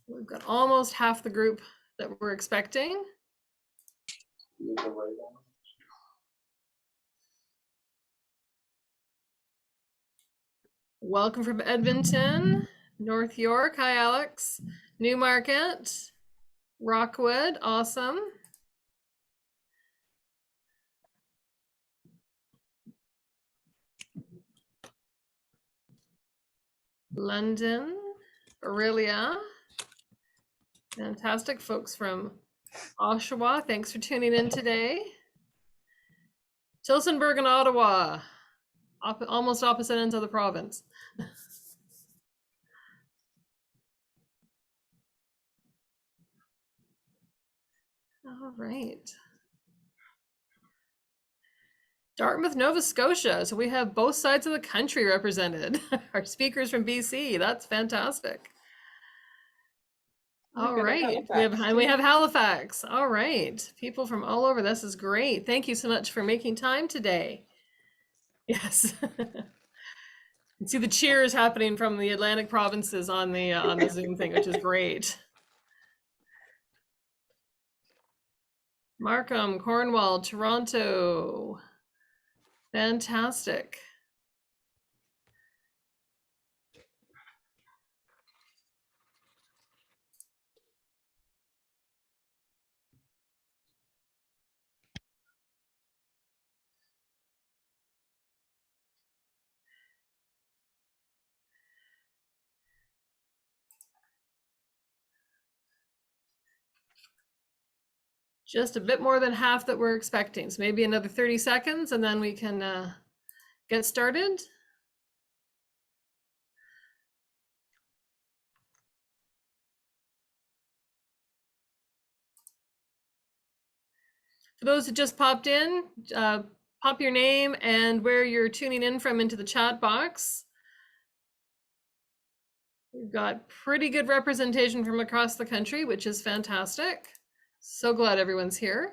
We've got almost half the group that we're expecting. Welcome from Edmonton, North York. Hi, Alex. Newmarket, Rockwood, awesome. London, Aurelia. Fantastic folks from Oshawa. Thanks for tuning in today. Tillsonburg and Ottawa, almost opposite ends of the province. All right. Dartmouth, Nova Scotia. So we have both sides of the country represented. Our speakers from BC. That's fantastic. All right. We have Halifax. All right. People from all over. This is great. Thank you so much for making time today. Yes. You can see the cheers happening from the Atlantic provinces on the Zoom thing, which is great. Markham, Cornwall, Toronto. Fantastic. Just a bit more than half that we're expecting. So maybe another 30 seconds and then we can get started. For those who just popped in, pop your name and where you're tuning in from into the chat box. We've got pretty good representation from across the country, which is fantastic. So glad everyone's here.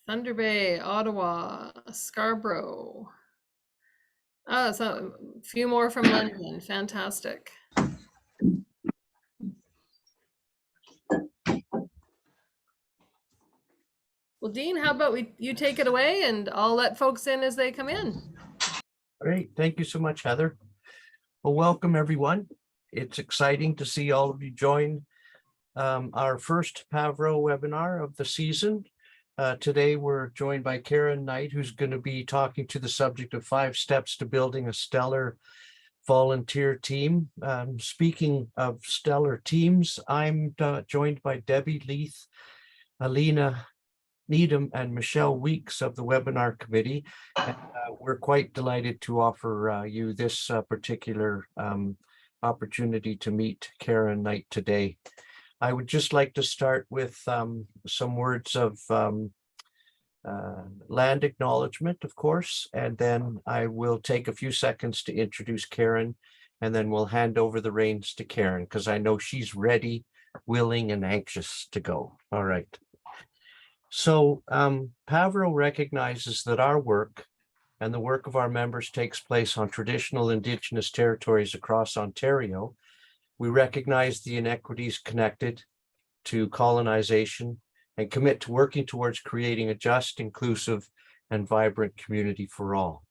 Thunder Bay, Ottawa, Scarborough. Oh, so a few more from London. Fantastic. Well, Dean, how about you take it away and I'll let folks in as they come in. Great. Thank you so much, Heather. Well, welcome everyone. It's exciting to see all of you join our first PAVRO webinar of the season. Today, we're joined by Karen Knight, who's going to be talking to the subject of 5 steps to building a stellar volunteer team. Speaking of stellar teams, I'm joined by Debbie Leith, Alina Needham, and Michelle Weeks of the webinar committee. And, we're quite delighted to offer you this particular opportunity to meet Karen Knight today. I would just like to start with some words of land acknowledgement, of course, and then I will take a few seconds to introduce Karen, and then we'll hand over the reins to Karen because I know she's ready, willing, and anxious to go. All right. So PAVRO recognizes that our work and the work of our members takes place on traditional Indigenous territories across Ontario. We recognize the inequities connected to colonization and commit to working towards creating a just, inclusive, and vibrant community for all.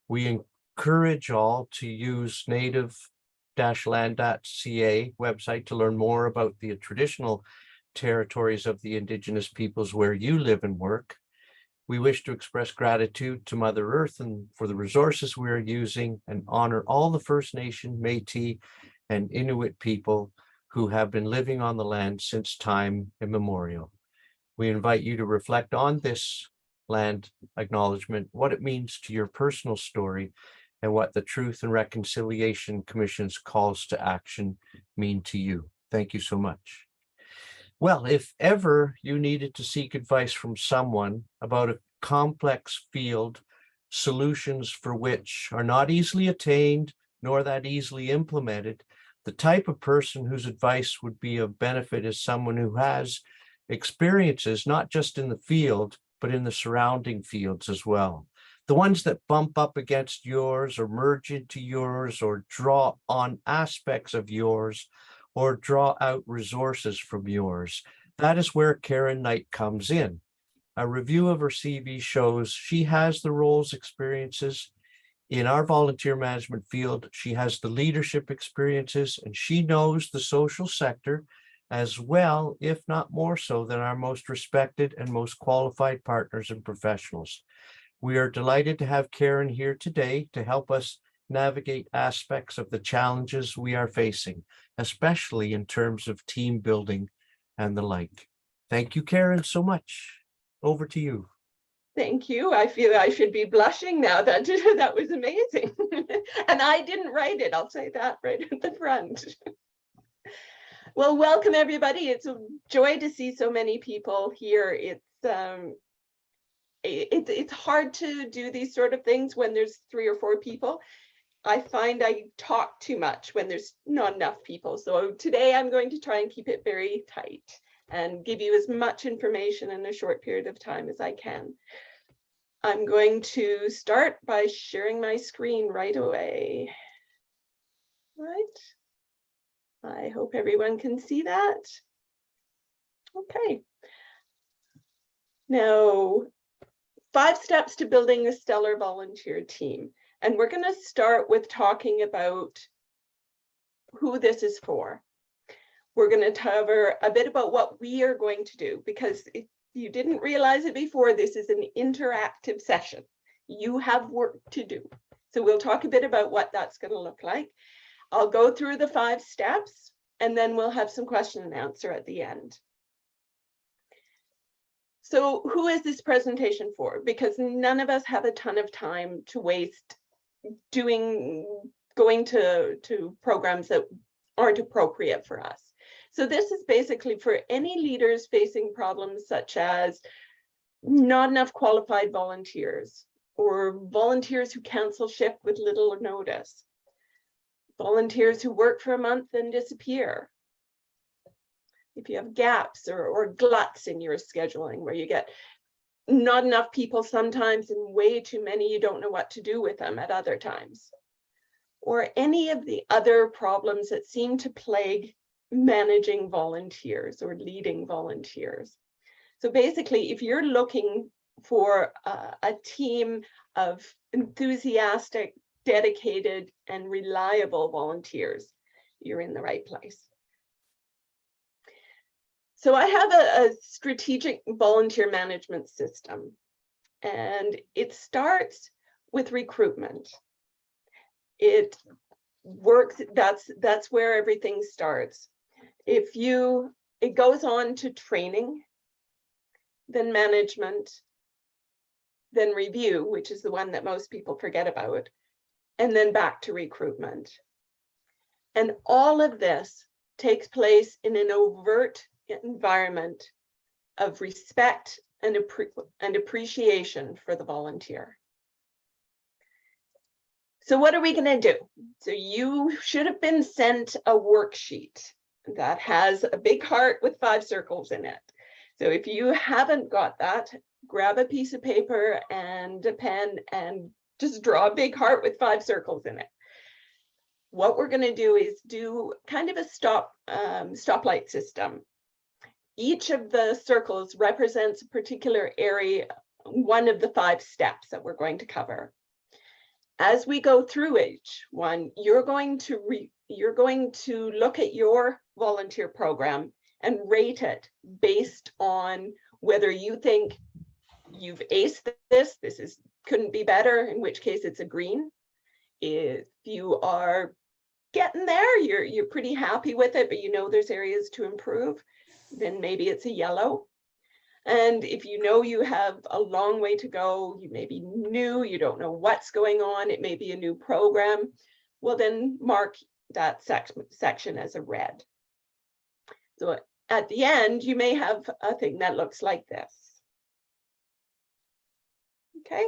We encourage all to use native-land.ca website to learn more about the traditional territories of the Indigenous peoples where you live and work. We wish to express gratitude to Mother Earth and for the resources we are using, and honor all the First Nation, Métis, and Inuit people who have been living on the land since time immemorial. We invite you to reflect on this land acknowledgement, what it means to your personal story, and what the Truth and Reconciliation Commission's calls to action mean to you. Thank you so much. Well, if ever you needed to seek advice from someone about a complex field, solutions for which are not easily attained nor that easily implemented, the type of person whose advice would be of benefit is someone who has experiences, not just in the field, but in the surrounding fields as well. The ones that bump up against yours or merge into yours or draw on aspects of yours or draw out resources from yours. That is where Karen Knight comes in. A review of her CV shows she has the roles experiences in our volunteer management field. She has the leadership experiences, and she knows the social sector as well, if not more so, than our most respected and most qualified partners and professionals. We are delighted to have Karen here today to help us navigate aspects of the challenges we are facing, especially in terms of team building and the like. Thank you, Karen, so much. Over to you. Thank you. I feel I should be blushing now. That was amazing. And I didn't write it. I'll say that right at the front. Well, welcome everybody. It's a joy to see so many people here. It's hard to do these sort of things when there's 3 or 4 people. I find I talk too much when there's not enough people. So today I'm going to try and keep it very tight and give you as much information in a short period of time as I can. I'm going to start by sharing my screen right away. Right. I hope everyone can see that. Okay. Now, 5 steps to building a stellar volunteer team. And we're going to start with talking about who this is for. We're going to cover a bit about what we are going to do, because if you didn't realize it before, this is an interactive session. You have work to do. So we'll talk a bit about what that's going to look like. I'll go through the 5 steps, and then we'll have some question and answer at the end. So who is this presentation for? Because none of us have a ton of time to waste going to programs that aren't appropriate for us. So this is basically for any leaders facing problems such as not enough qualified volunteers, or volunteers who cancel shift with little notice, volunteers who work for a month and disappear. If you have gaps or gluts in your scheduling where you get not enough people sometimes and way too many, you don't know what to do with them at other times. Or any of the other problems that seem to plague managing volunteers or leading volunteers. So basically, if you're looking for a team of enthusiastic, dedicated, and reliable volunteers, you're in the right place. So I have a strategic volunteer management system, and it starts with recruitment. It works, that's where everything starts. It goes on to training, then management, then review, which is the one that most people forget about, and then back to recruitment. And all of this takes place in an overt environment of respect and appreciation for the volunteer. So what are we going to do? So you should have been sent a worksheet that has a big heart with 5 circles in it. So if you haven't got that, grab a piece of paper and a pen and just draw a big heart with 5 circles in it. What we're going to do is do kind of a stoplight system. Each of the circles represents a particular area, one of the 5 steps that we're going to cover. As we go through each one, you're going to look at your volunteer program and rate it based on whether you think you've aced this couldn't be better, in which case it's a green. If you are getting there, you're pretty happy with it, but you know there's areas to improve, then maybe it's a yellow. And if you know you have a long way to go, you may be new, you don't know what's going on, it may be a new program, well then mark that section as a red. So at the end, you may have a thing that looks like this. Okay,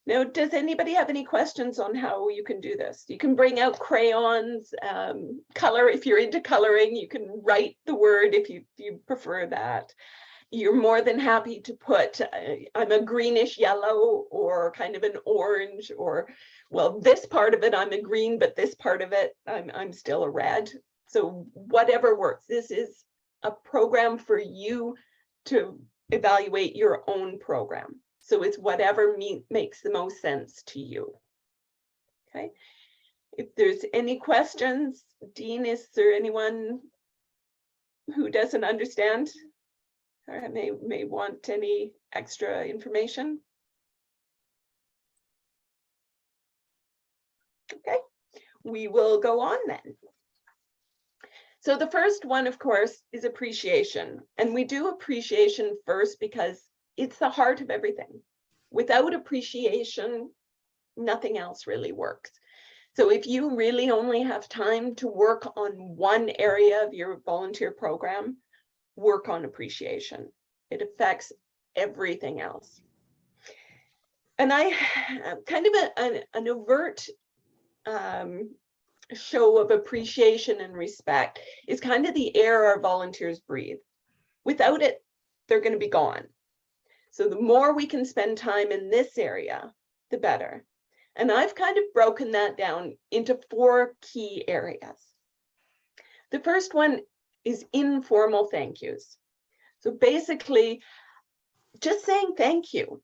now does anybody have any questions on how you can do this? You can bring out crayons, color if you're into coloring, you can write the word if you prefer that. you're more than happy to put, I'm a greenish yellow or kind of an orange, or, well, this part of it, I'm a green, but this part of it, I'm still a red. So whatever works. This is a program for you to evaluate your own program. So it's whatever makes the most sense to you. Okay. If there's any questions, Dean, is there anyone who doesn't understand or may want any extra information? Okay, we will go on then. So the first one, of course, is appreciation. And we do appreciation first because it's the heart of everything. Without appreciation, nothing else really works. So if you really only have time to work on one area of your volunteer program, work on appreciation. It affects everything else. And I kind of an overt show of appreciation and respect is kind of the air our volunteers breathe. Without it, they're going to be gone. So the more we can spend time in this area, the better. And I've kind of broken that down into 4 key areas. The first one is informal thank yous. So basically, just saying thank you.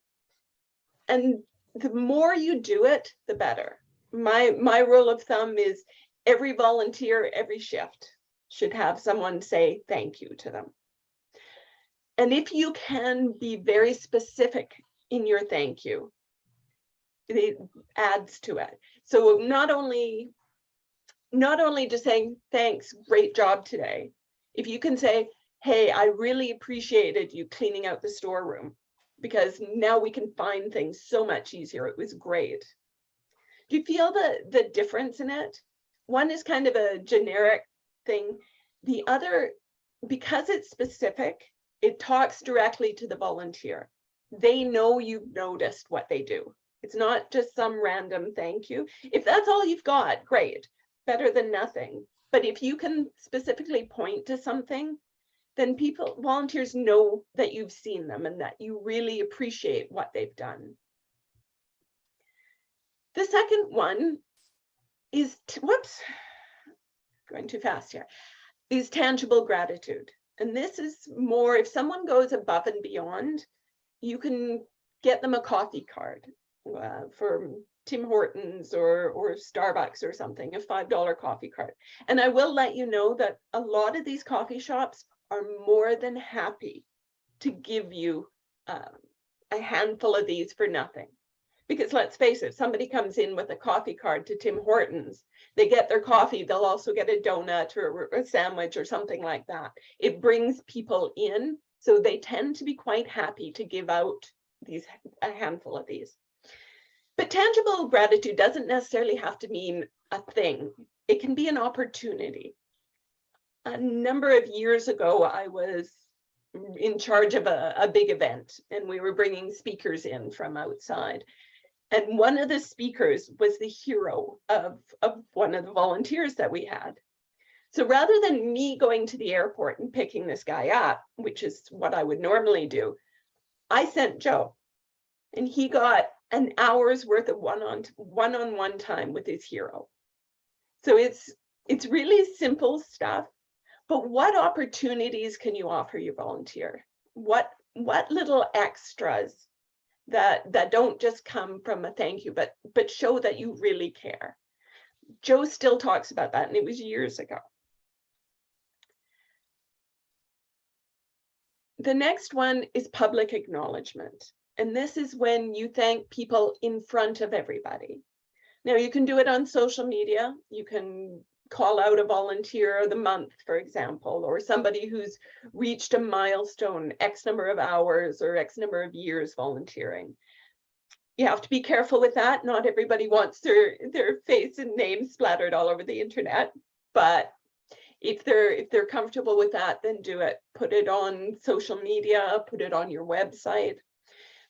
And the more you do it, the better. My rule of thumb is every volunteer, every shift should have someone say thank you to them. And if you can be very specific in your thank you, it adds to it. So not only just saying thanks, great job today. If you can say, hey, I really appreciated you cleaning out the storeroom because now we can find things so much easier. It was great. Do you feel the difference in it? One is kind of a generic thing. The other, because it's specific, it talks directly to the volunteer. They know you've noticed what they do. It's not just some random thank you. If that's all you've got, great, better than nothing. But if you can specifically point to something, then volunteers know that you've seen them and that you really appreciate what they've done. The second one is, going too fast here, is tangible gratitude. And this is more, if someone goes above and beyond, you can get them a coffee card for Tim Hortons or Starbucks or something, a $5 coffee card. And I will let you know that a lot of these coffee shops are more than happy to give you a handful of these for nothing. Because let's face it, somebody comes in with a coffee card to Tim Hortons, they get their coffee, they'll also get a donut or a sandwich or something like that. It brings people in, so they tend to be quite happy to give out a handful of these. But tangible gratitude doesn't necessarily have to mean a thing. It can be an opportunity. A number of years ago, I was in charge of a big event, and we were bringing speakers in from outside. And one of the speakers was the hero of one of the volunteers that we had. So rather than me going to the airport and picking this guy up, which is what I would normally do, I sent Joe, and he got an hour's worth of one-on-one time with his hero. So it's really simple stuff, but what opportunities can you offer your volunteer? What little extras that don't just come from a thank you, but show that you really care? Joe still talks about that, and it was years ago. The next one is public acknowledgement. And this is when you thank people in front of everybody. Now, you can do it on social media. You can call out a volunteer of the month, for example, or somebody who's reached a milestone, X number of hours or X number of years volunteering. You have to be careful with that. Not everybody wants their face and name splattered all over the internet, but if they're comfortable with that, then do it. Put it on social media, put it on your website.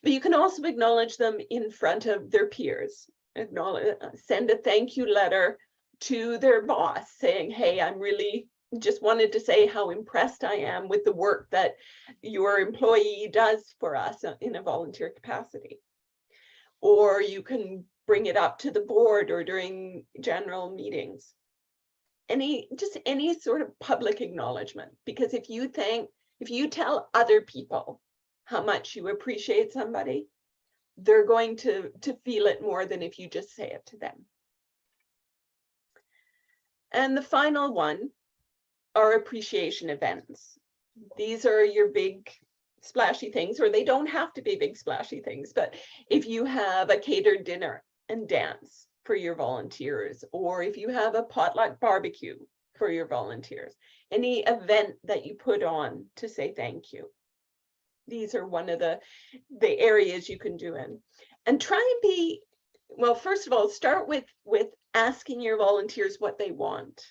But you can also acknowledge them in front of their peers. Send a thank you letter to their boss saying, hey, I'm really just wanted to say how impressed I am with the work that your employee does for us in a volunteer capacity. Or you can bring it up to the board or during general meetings. Just any sort of public acknowledgement, because if you tell other people how much you appreciate somebody, they're going to feel it more than if you just say it to them. And the final one are appreciation events. These are your big splashy things, or they don't have to be big splashy things, but if you have a catered dinner and dance for your volunteers, or if you have a potluck barbecue for your volunteers, any event that you put on to say thank you. These are one of the areas you can do in. And try and be, well, first of all, start with asking your volunteers what they want.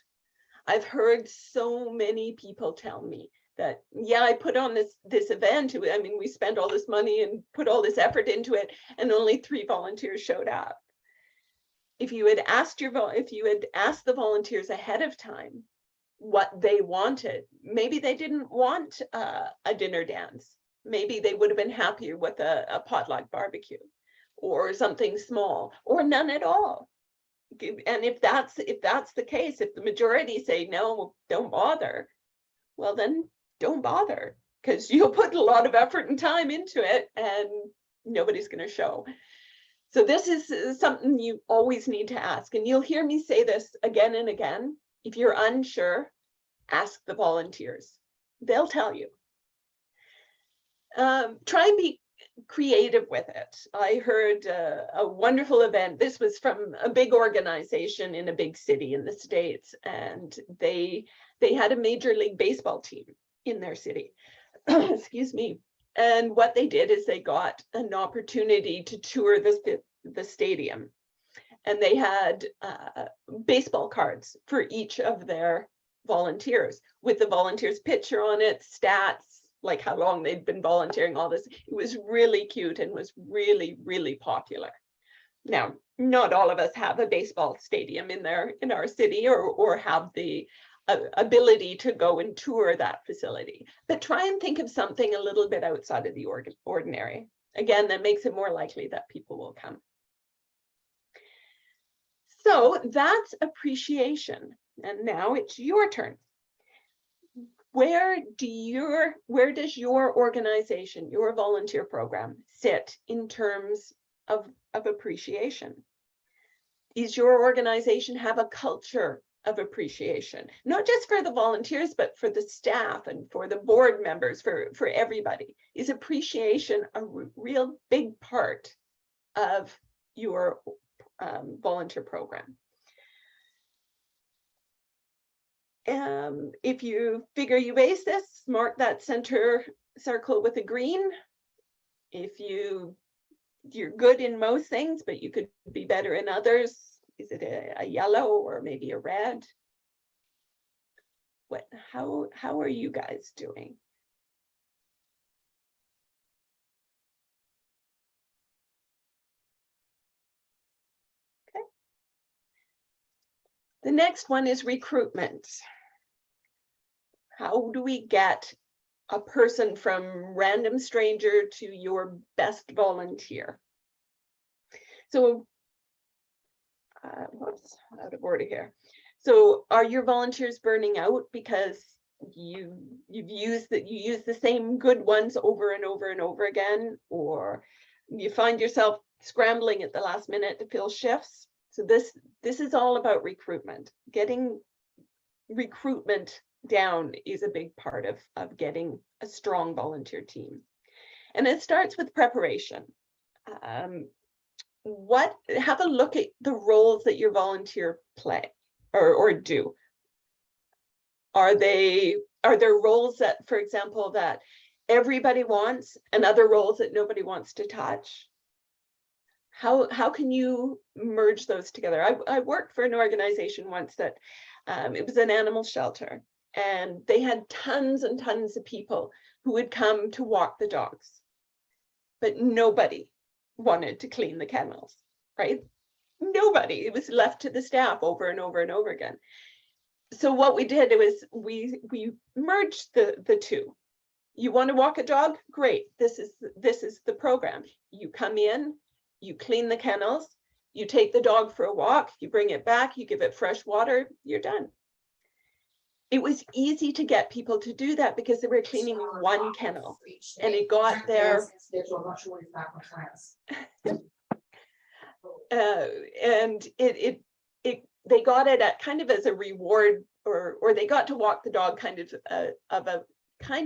I've heard so many people tell me that, yeah, I put on this event. I mean, we spent all this money and put all this effort into it, and only 3 volunteers showed up. If you had asked the volunteers ahead of time what they wanted, maybe they didn't want a dinner dance. Maybe they would have been happier with a potluck barbecue or something small, or none at all. And if that's the case, if the majority say no, don't bother, well then don't bother, because you'll put a lot of effort and time into it and nobody's going to show. So this is something you always need to ask, and you'll hear me say this again and again. If you're unsure, ask the volunteers. They'll tell you. Try and be creative with it. I heard a wonderful event. This was from a big organization in a big city in the States, and they had a Major League Baseball team in their city. Excuse me. And what they did is they got an opportunity to tour the stadium, and they had baseball cards for each of their volunteers with the volunteer's picture on it, stats, like how long they'd been volunteering, all this. It was really cute and was really, really popular. Now, not all of us have a baseball stadium in our city, or have the ability to go and tour that facility, but try and think of something a little bit outside of the ordinary. Again, that makes it more likely that people will come. So that's appreciation. And now it's your turn. Where does your organization, your volunteer program, sit in terms of appreciation? Does your organization have a culture of appreciation, not just for the volunteers, but for the staff and for the board members, for everybody? Is appreciation a real big part of your volunteer program? If you figure you ace this, mark that center circle with a green. If you're good in most things, but you could be better in others, is it a yellow or maybe a red? How are you guys doing? Okay. The next one is recruitment. How do we get a person from random stranger to your best volunteer? So, whoops, out of order here. So, are your volunteers burning out because you use the same good ones over and over and over again, or you find yourself scrambling at the last minute to fill shifts? So this is all about recruitment. Getting recruitment down is a big part of getting a strong volunteer team. And it starts with preparation. Have a look at the roles that your volunteer play or do. Are there roles that, for example, that everybody wants, and other roles that nobody wants to touch? How can you merge those together? I worked for an organization once that it was an animal shelter, and they had tons and tons of people who would come to walk the dogs, but nobody wanted to clean the kennels, right? Nobody. It was left to the staff over and over and over again. So what we did was we merged the two. You want to walk a dog? Great. This is the program. You come in, you clean the kennels, you take the dog for a walk, you bring it back, you give it fresh water, you're done. It was easy to get people to do that because they were cleaning one kennel, and it got their and they got it at kind of as a reward, or they got to walk the dog kind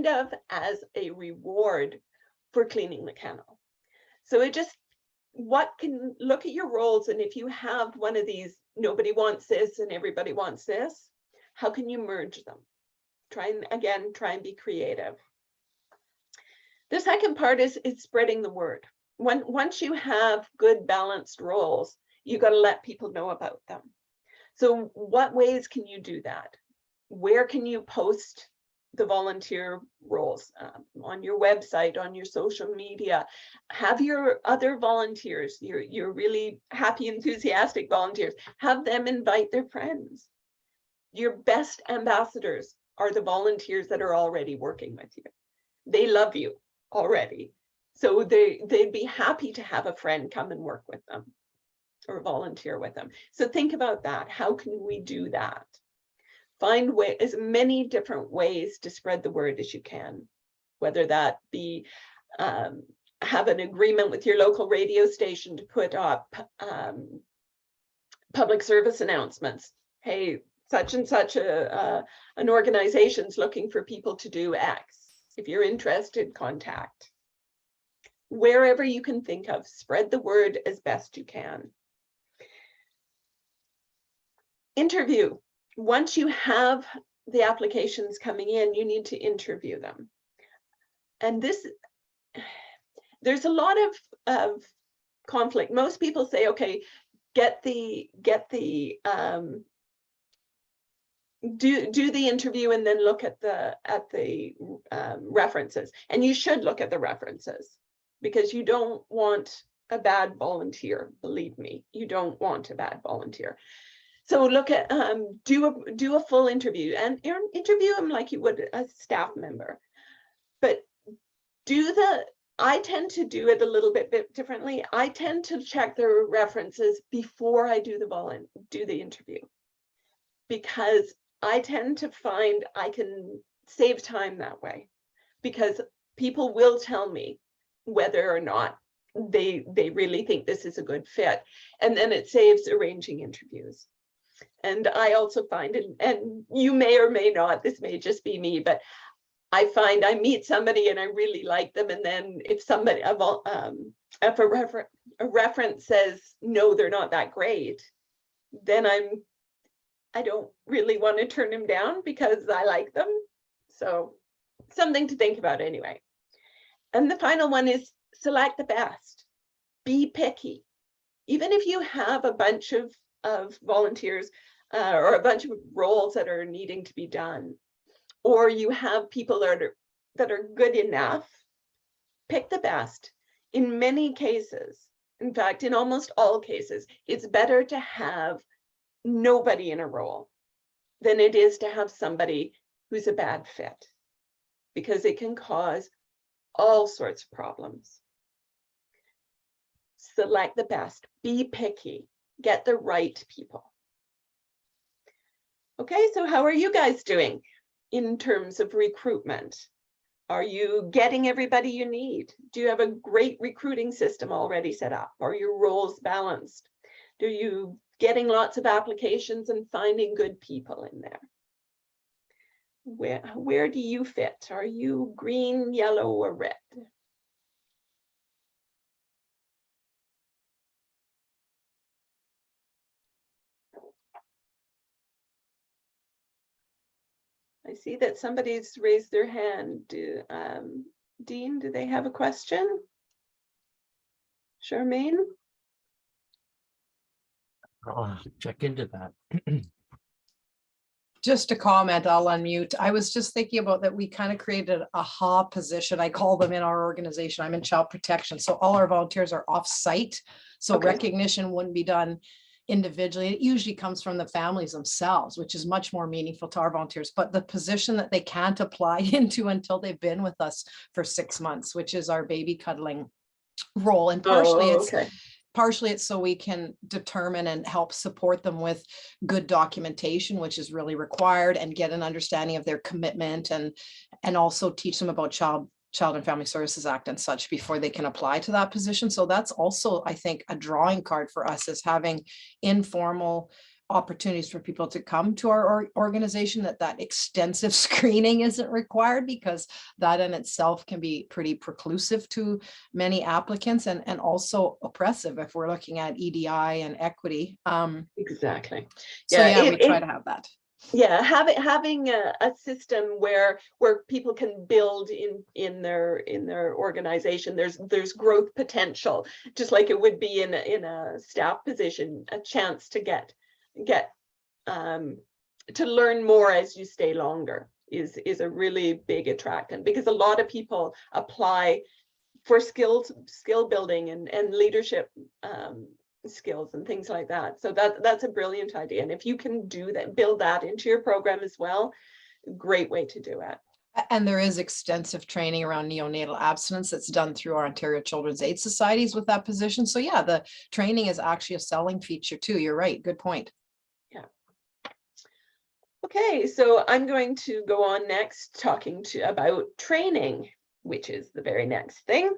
of as a reward for cleaning the kennel. So it just, look at your roles, and if you have one of these, nobody wants this and everybody wants this, how can you merge them? Try and be creative. The second part is spreading the word. Once you have good balanced roles, you got to let people know about them. So what ways can you do that? Where can you post the volunteer roles? On your website, on your social media. Have your other volunteers, your really happy, enthusiastic volunteers, have them invite their friends. Your best ambassadors are the volunteers that are already working with you. They love you already. So they'd be happy to have a friend come and work with them or volunteer with them. So think about that. How can we do that? Find as many different ways to spread the word as you can, whether that be have an agreement with your local radio station to put up public service announcements. Hey, such and such an organization's looking for people to do X. If you're interested, contact. Wherever you can think of, spread the word as best you can. Interview. Once you have the applications coming in, you need to interview them. And there's a lot of conflict. Most people say, okay, do the interview and then look at the references. And you should look at the references, because you don't want a bad volunteer. Believe me, you don't want a bad volunteer. So look at do a full interview, and interview them like you would a staff member. But I tend to do it a little bit differently. I tend to check their references before I do the interview, because I tend to find I can save time that way, because people will tell me whether or not they really think this is a good fit, and then it saves arranging interviews. And I also find, and you may or may not, this may just be me, but I find I meet somebody and I really like them, and then if somebody if a reference says no, they're not that great, then I don't really want to turn them down because I like them. So something to think about anyway. And the final one is select the best. Be picky. Even if you have a bunch of volunteers or a bunch of roles that are needing to be done, or you have people that are good enough, pick the best. In many cases, in fact, in almost all cases, it's better to have nobody in a role than it is to have somebody who's a bad fit, because it can cause all sorts of problems. Select the best, be picky, get the right people. Okay, so how are you guys doing in terms of recruitment? Are you getting everybody you need? Do you have a great recruiting system already set up? Are your roles balanced? Do you getting lots of applications and finding good people in there? Where do you fit? Are you green, yellow, or red? I see that somebody's raised their hand. Dean, do they have a question? Charmaine? I'll check into that. Just a comment, I'll unmute. I was just thinking about that. We kind of created a HA position. I call them in our organization. I'm in child protection. So all our volunteers are off site. So Okay. recognition wouldn't be done individually. It usually comes from the families themselves, which is much more meaningful to our volunteers, but the position that they can't apply into until they've been with us for 6 months, which is our baby cuddling role. And Okay. partially it's so we can determine and help support them with good documentation, which is really required, and get an understanding of their commitment, and also teach them about Child and Family Services Act and such before they can apply to that position. So that's also, I think, a drawing card for us, is having informal opportunities for people to come to our organization, that extensive screening isn't required, because that in itself can be pretty preclusive to many applicants, and also oppressive if we're looking at EDI and equity. Exactly. So Yeah, we try to have that. Yeah, having a system where people can build in their organization. There's growth potential, just like it would be in a staff position, a chance to get to learn more as you stay longer is a really big attractant, because a lot of people apply for skill building and leadership skills and things like that. So that's a brilliant idea. And if you can do that, build that into your program as well, great way to do it. And there is extensive training around neonatal abstinence that's done through our Ontario Children's Aid Societies with that position. So yeah, the training is actually a selling feature too. You're right. Good point. Yeah. Okay, so I'm going to go on next talking about training, which is the very next thing.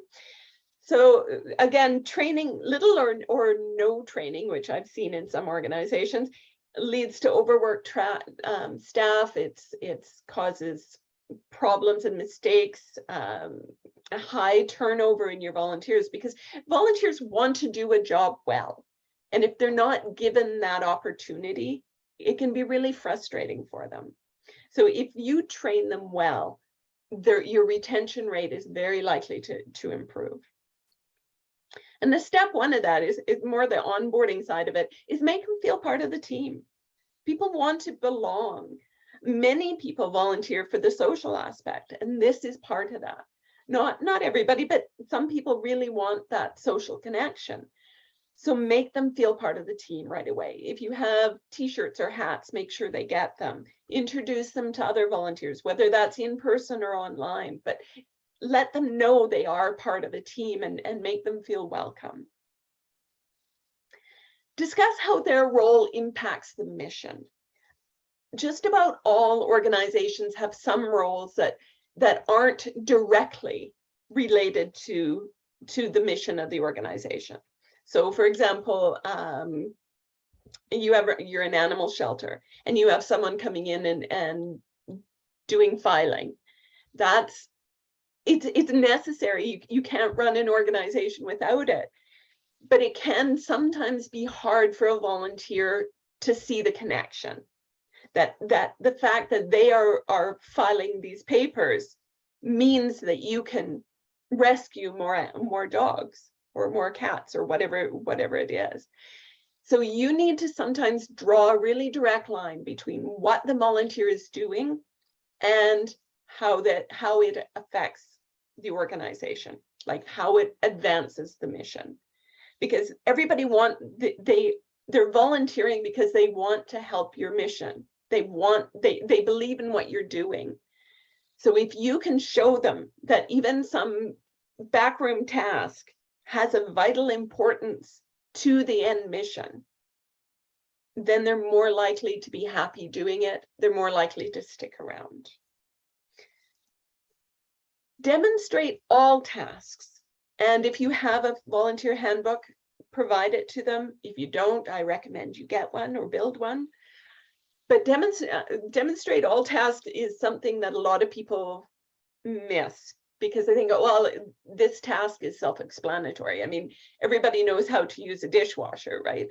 So again, training, little or no training, which I've seen in some organizations, leads to overworked staff. It causes problems and mistakes, a high turnover in your volunteers, because volunteers want to do a job well. And if they're not given that opportunity, it can be really frustrating for them. So if you train them well, your retention rate is very likely to improve. And the step one of that is more the onboarding side of it, is make them feel part of the team. People want to belong. Many people volunteer for the social aspect, and this is part of that. Not everybody, but some people really want that social connection. So make them feel part of the team right away. If you have t-shirts or hats, make sure they get them. Introduce them to other volunteers, whether that's in person or online, but let them know they are part of a team, and make them feel welcome. Discuss how their role impacts the mission. Just about all organizations have some roles that aren't directly related to the mission of the organization. So for example, you're an animal shelter and you have someone coming in and doing filing. It's necessary. You can't run an organization without it, but it can sometimes be hard for a volunteer to see the connection. That the fact that they are filing these papers means that you can rescue more dogs or more cats or whatever it is. So you need to sometimes draw a really direct line between what the volunteer is doing and how it affects the organization, like how it advances the mission. Because everybody they're volunteering because they want to help your mission. They believe in what you're doing. So if you can show them that even some backroom task has a vital importance to the end mission, then they're more likely to be happy doing it. They're more likely to stick around. Demonstrate all tasks. And if you have a volunteer handbook, provide it to them. If you don't, I recommend you get one or build one. But demonstrate all tasks is something that a lot of people miss, because they think, oh, well, this task is self-explanatory. I mean, everybody knows how to use a dishwasher, right?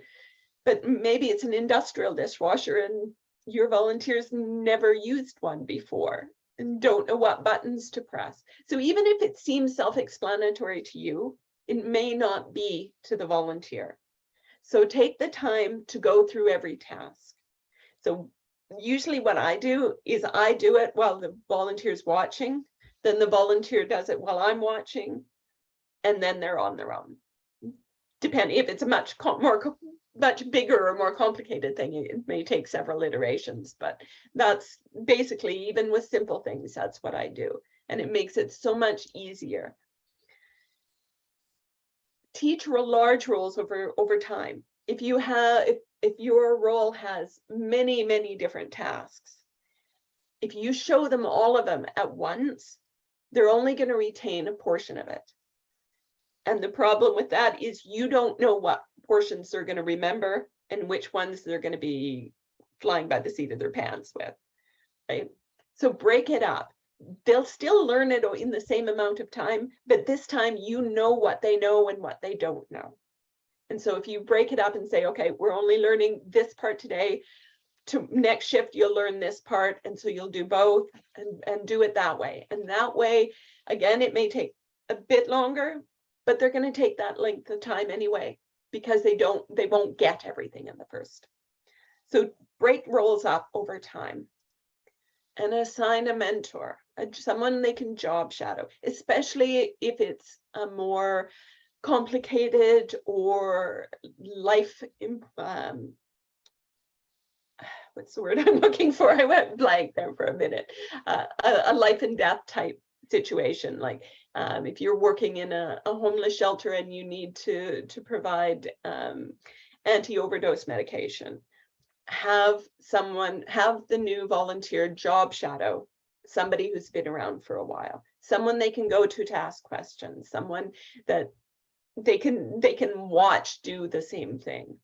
But maybe it's an industrial dishwasher and your volunteers never used one before and don't know what buttons to press. So even if it seems self-explanatory to you, it may not be to the volunteer. So take the time to go through every task. So usually what I do is I do it while the volunteer's watching, then the volunteer does it while I'm watching, and then they're on their own. Depending if it's a much more much bigger or more complicated thing, it may take several iterations, but that's basically, even with simple things, that's what I do. And it makes it so much easier. Teach large roles over time. If you have, if your role has many different tasks, if you show them all of them at once, they're only going to retain a portion of it. And the problem with that is you don't know what portions they're going to remember and which ones they're going to be flying by the seat of their pants with, right? So break it up. They'll still learn it in the same amount of time, but this time you know what they know and what they don't know. And so if you break it up and say, okay, we're only learning this part today, to next shift you'll learn this part, and so you'll do both, and do it that way. And that way, again, it may take a bit longer, but they're going to take that length of time anyway, because they won't get everything in the first. So break roles up over time and assign a mentor, someone they can job shadow, especially if it's a more complicated or life, what's the word I'm looking for? I went blank there for a minute. A life and death type situation, like if you're working in a homeless shelter and you need to provide anti-overdose medication, have the new volunteer job shadow somebody who's been around for a while, someone they can go to ask questions, someone that they can watch do the same thing.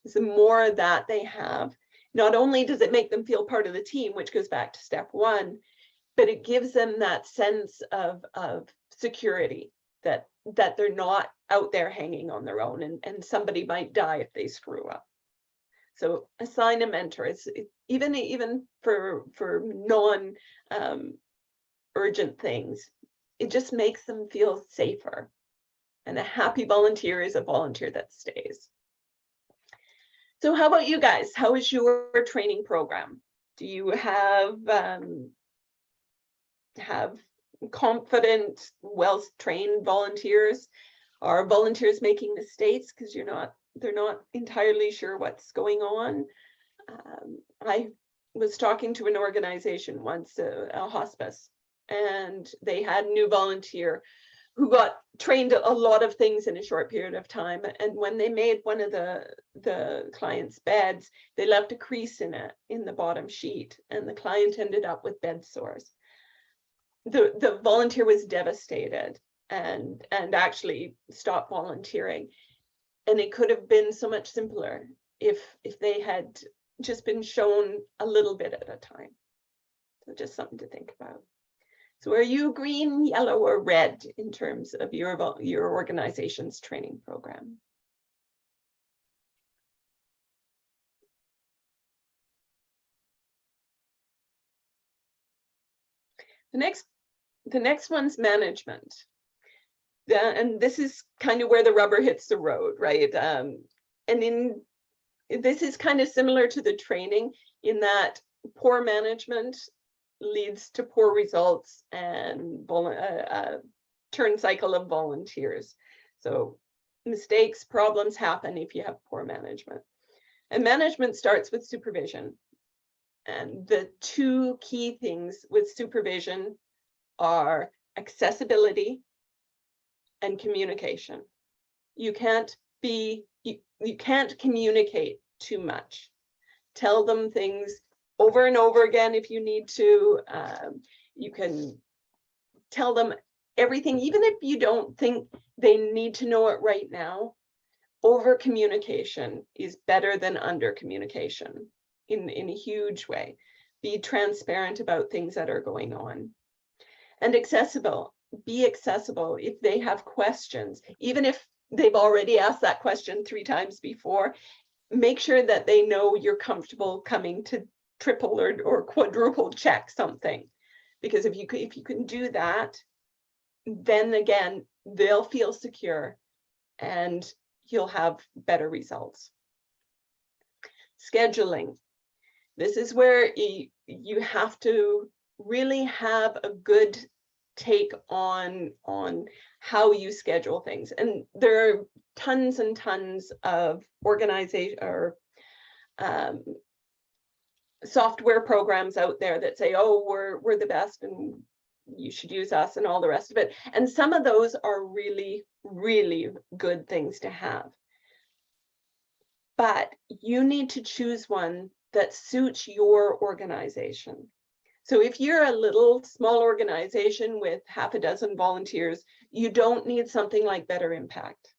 The more that they have, not only does it make them feel part of the team, which goes back to step one, but it gives them that sense of security, that they're not out there hanging on their own, and somebody might die if they screw up. So assign a mentor. It's even for non urgent things, it just makes them feel safer. And a happy volunteer is a volunteer that stays. So how about you guys? How is your training program? Do you have confident, well-trained volunteers? Are volunteers making mistakes because they're not entirely sure what's going on? I was talking to an organization once, a hospice, and they had a new volunteer who got trained a lot of things in a short period of time. And when they made one of the client's beds, they left a crease in it, in the bottom sheet, and the client ended up with bed sores. The volunteer was devastated and actually stopped volunteering. And it could have been so much simpler if they had just been shown a little bit at a time. So just something to think about. So are you green, yellow, or red in terms of your organization's training program? The next one's management. And this is kind of where the rubber hits the road, right? This is kind of similar to the training in that poor management leads to poor results and a turn cycle of volunteers. So mistakes, problems happen if you have poor management. And management starts with supervision. And the two key things with supervision are accessibility and communication. You can't communicate too much. Tell them things over and over again if you need to. You can tell them everything, even if you don't think they need to know it right now. Over communication is better than under communication in a huge way. Be transparent about things that are going on. And accessible. Be accessible if they have questions, even if they've already asked that question 3 times before. Make sure that they know you're comfortable coming to triple or quadruple check something, because if you can do that, then again they'll feel secure and you'll have better results. Scheduling. This is where you have to really have a good take on how you schedule things. And there are tons and tons of organization or software programs out there that say, oh, we're the best and you should use us and all the rest of it. And some of those are really, really good things to have. But you need to choose one that suits your organization. So if you're a little small organization with half a dozen volunteers, you don't need something like Better Impact.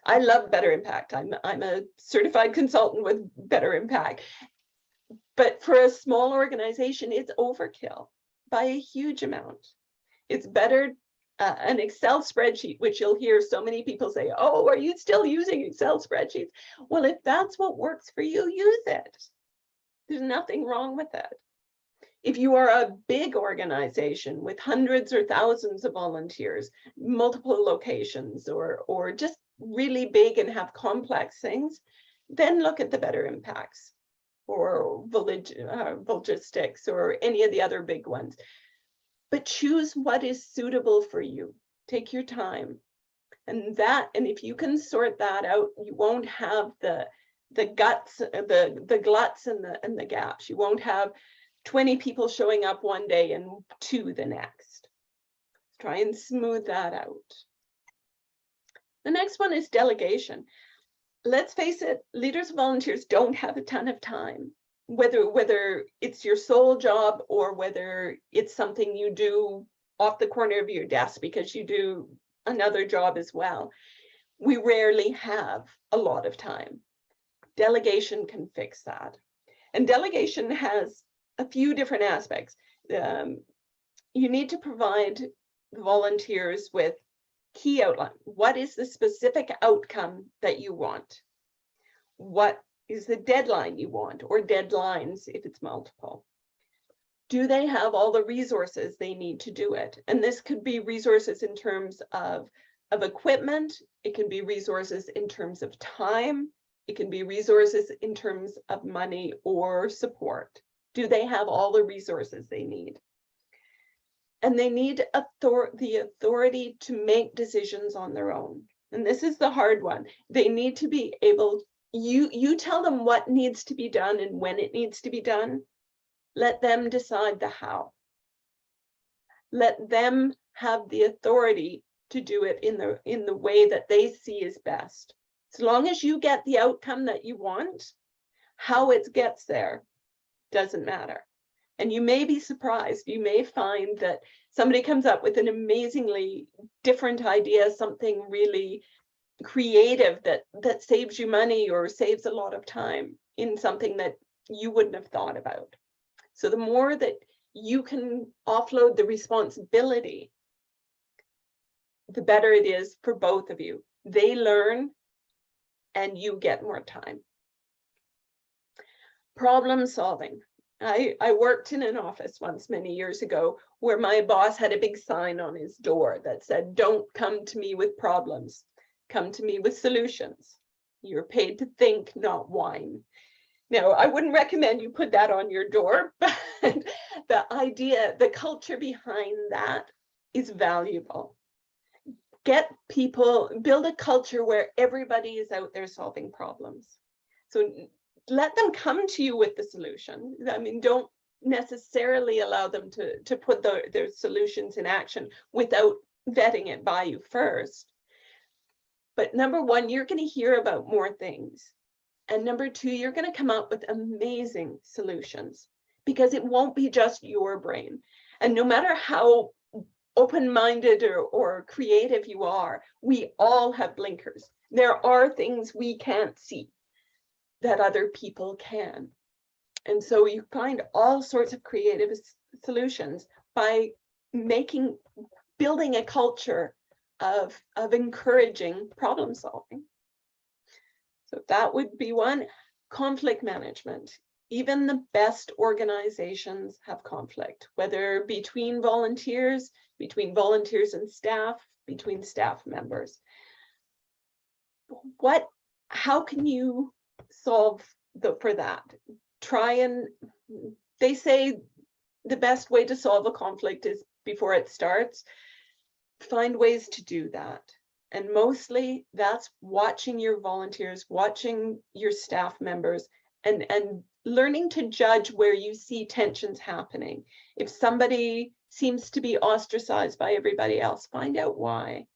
I love Better Impact. I'm a certified consultant with Better Impact. But for a small organization, it's overkill by a huge amount. It's better an Excel spreadsheet, which you'll hear so many people say, oh, are you still using Excel spreadsheets? Well, if that's what works for you, use it. There's nothing wrong with it. If you are a big organization with hundreds or thousands of volunteers, multiple locations, or just really big and have complex things, then look at the Better Impacts or Logistics or any of the other big ones. But choose what is suitable for you. Take your time. And if you can sort that out, you won't have the gluts and the gaps. You won't have 20 people showing up one day and 2 the next. Try and smooth that out. The next one is delegation. Let's face it, leaders and volunteers don't have a ton of time, whether it's your sole job or whether it's something you do off the corner of your desk because you do another job as well. We rarely have a lot of time. Delegation can fix that. And delegation has a few different aspects. You need to provide volunteers with key outline. What is the specific outcome that you want? What is the deadline you want, or deadlines if it's multiple? Do they have all the resources they need to do it? And this could be resources in terms of equipment. It can be resources in terms of time. It can be resources in terms of money or support. Do they have all the resources they need? And they need the authority to make decisions on their own. And this is the hard one. They need to be able, you tell them what needs to be done and when it needs to be done. Let them decide the how. Let them have the authority to do it in the way that they see is best. As long as you get the outcome that you want, how it gets there doesn't matter. And you may be surprised. You may find that somebody comes up with an amazingly different idea, something really creative that saves you money or saves a lot of time in something that you wouldn't have thought about. So the more that you can offload the responsibility, the better it is for both of you. They learn and you get more time. Problem solving. I worked in an office once many years ago where my boss had a big sign on his door that said, don't come to me with problems, come to me with solutions. You're paid to think, not whine. Now, I wouldn't recommend you put that on your door, but the idea, the culture behind that is valuable. Get people, build a culture where everybody is out there solving problems. So let them come to you with the solution. I mean, don't necessarily allow them to put their solutions in action without vetting it by you first. But number one, you're going to hear about more things. And number two, you're going to come up with amazing solutions because it won't be just your brain. And no matter how open-minded or creative you are, we all have blinkers. There are things we can't see that other people can. And so you find all sorts of creative solutions by building a culture of encouraging problem solving. So that would be one. Conflict management. Even the best organizations have conflict, whether between volunteers and staff, between staff members. How can you solve for that? They say the best way to solve a conflict is before it starts, find ways to do that. And mostly that's watching your volunteers, watching your staff members, and learning to judge where you see tensions happening. If somebody seems to be ostracized by everybody else, find out why.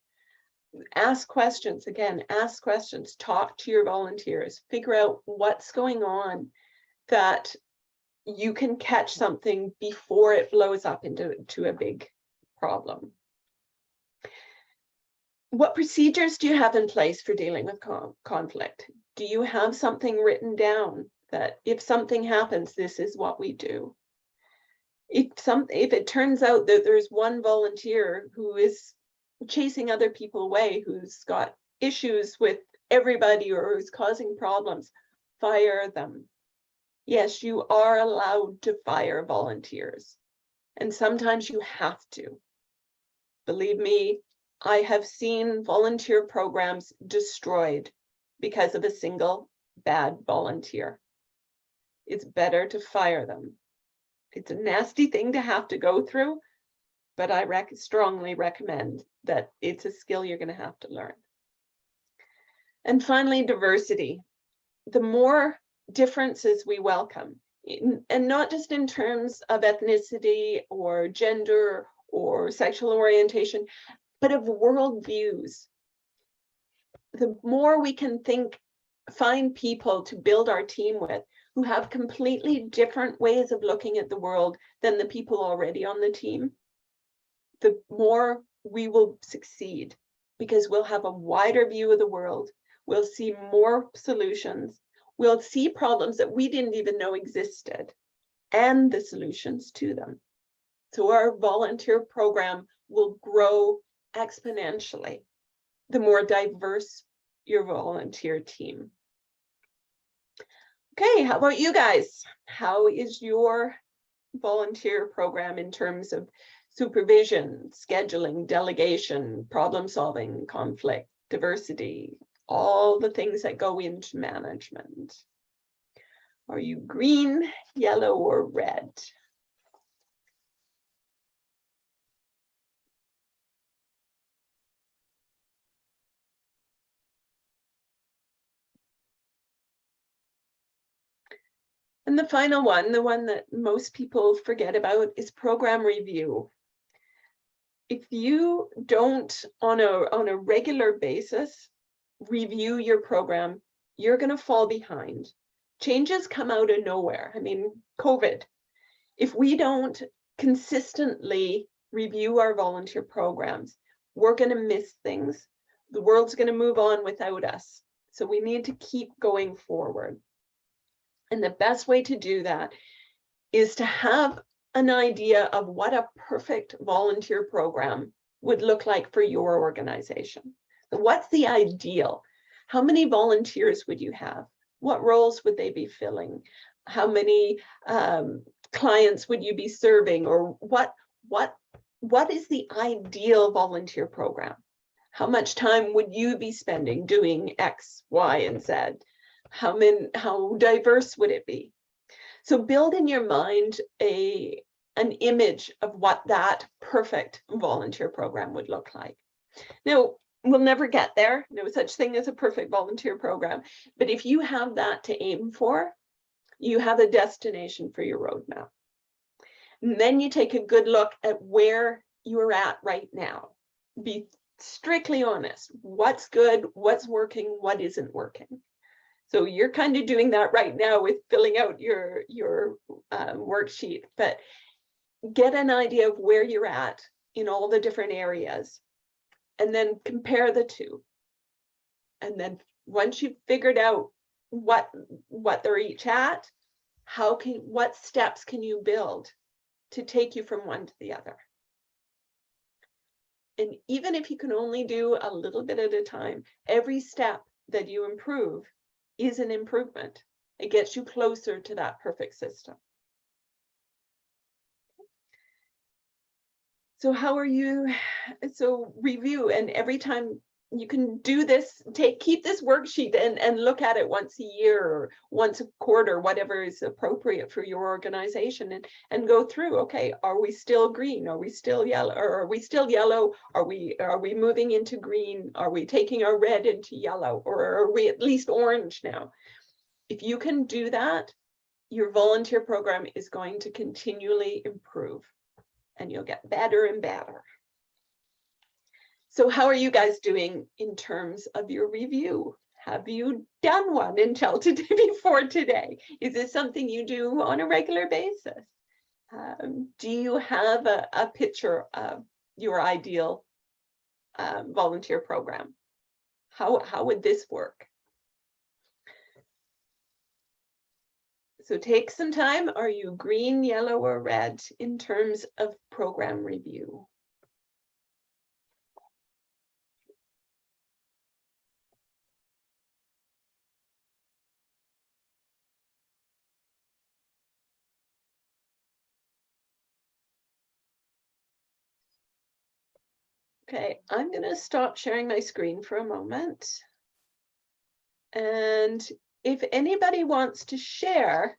Ask questions, again, ask questions, talk to your volunteers, figure out what's going on, that you can catch something before it blows up into a big problem. What procedures do you have in place for dealing with conflict? Do you have something written down that if something happens, this is what we do? If it turns out that there's one volunteer who is chasing other people away, who's got issues with everybody or who's causing problems, fire them. Yes, you are allowed to fire volunteers, and sometimes you have to. Believe me, I have seen volunteer programs destroyed because of a single bad volunteer. It's better to fire them. It's a nasty thing to have to go through, but I strongly recommend that it's a skill you're going to have to learn. And finally, diversity. The more differences we welcome, and not just in terms of ethnicity or gender or sexual orientation, but of worldviews. The more we can find people to build our team with who have completely different ways of looking at the world than the people already on the team, the more we will succeed, because we'll have a wider view of the world. We'll see more solutions. We'll see problems that we didn't even know existed and the solutions to them. So our volunteer program will grow exponentially the more diverse your volunteer team. Okay, how about you guys? How is your volunteer program in terms of supervision, scheduling, delegation, problem solving, conflict, diversity, all the things that go into management? Are you green, yellow, or red? And the final one, the one that most people forget about, is program review. If you don't, on a regular basis, review your program, you're going to fall behind. Changes come out of nowhere. I mean, COVID. If we don't consistently review our volunteer programs, we're going to miss things. The world's going to move on without us. So we need to keep going forward. And the best way to do that is to have an idea of what a perfect volunteer program would look like for your organization. So what's the ideal? How many volunteers would you have? What roles would they be filling? How many clients would you be serving? Or what is the ideal volunteer program? How much time would you be spending doing X, Y, and Z? How diverse would it be? So build in your mind an image of what that perfect volunteer program would look like. Now, we'll never get there. No such thing as a perfect volunteer program. But if you have that to aim for, you have a destination for your roadmap. And then you take a good look at where you're at right now. Be strictly honest. What's good, what's working, what isn't working. So you're kind of doing that right now with filling out your worksheet, but get an idea of where you're at in all the different areas, and then compare the two. And then once you've figured out what they're each at, what steps can you build to take you from one to the other? And even if you can only do a little bit at a time, every step that you improve is an improvement. It gets you closer to that perfect system. So how are you? So review, and every time you can do this, keep this worksheet and look at it once a year or once a quarter, whatever is appropriate for your organization, and go through, okay, are we still green? Are we still yellow? Or are we still yellow? Are we moving into green? Are we taking our red into yellow? Or are we at least orange now? If you can do that, your volunteer program is going to continually improve and you'll get better and better. So how are you guys doing in terms of your review? Have you done one until today, before today? Is this something you do on a regular basis? Do you have a picture of your ideal volunteer program? How would this work? So take some time. Are you green, yellow, or red in terms of program review? Okay, I'm going to stop sharing my screen for a moment. And if anybody wants to share